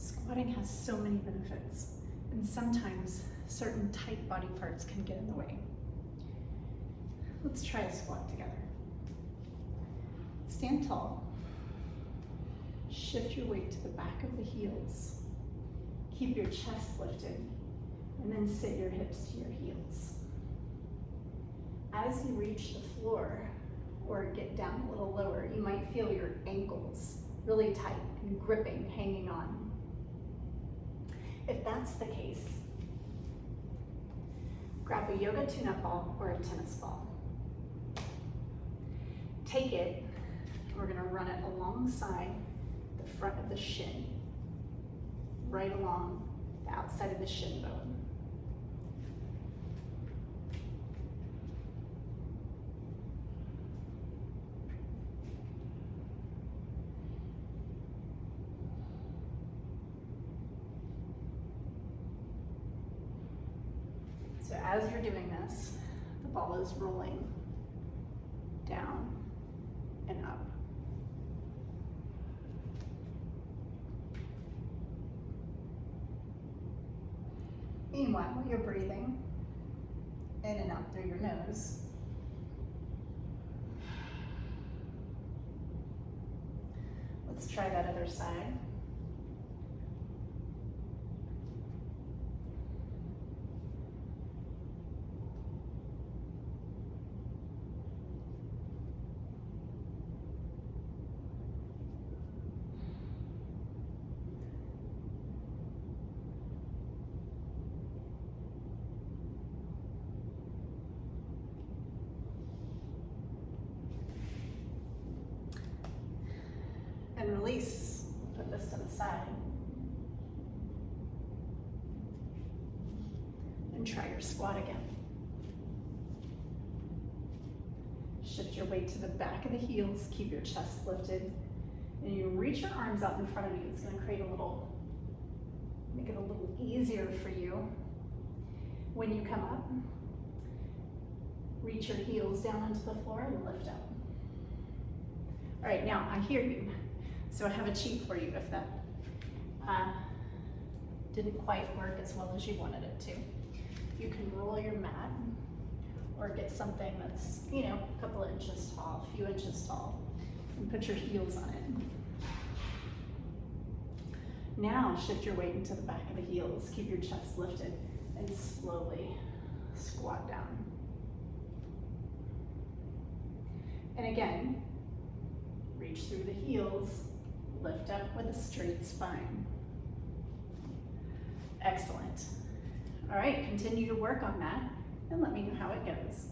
Squatting has so many benefits, and sometimes certain tight body parts can get in the way. Let's try a squat together. Stand tall. Shift your weight to the back of the heels. Keep your chest lifted, and then sit your hips to your heels. As you reach the floor, or get down a little lower, you might feel your ankles really tight and gripping, hanging on. If that's the case, grab a yoga tune-up ball or a tennis ball. Take it, and we're gonna run it alongside the front of the shin, right along the outside of the shin bone. So as you're doing this, the ball is rolling down and up. Meanwhile, you're breathing in and out through your nose. Let's try that other side. And release. Put this to the side. And try your squat again. Shift your weight to the back of the heels, keep your chest lifted, and you reach your arms out in front of you. It's gonna make it a little easier for you. When you come up, reach your heels down into the floor and lift up. All right, now I hear you. So I have a cheat for you if that didn't quite work as well as you wanted it to. You can roll your mat or get something that's, a couple of inches tall, a few inches tall, and put your heels on it. Now shift your weight into the back of the heels, keep your chest lifted, and slowly squat down. And again, reach through the heels, lift up with a straight spine. Excellent. All right, continue to work on that and let me know how it goes.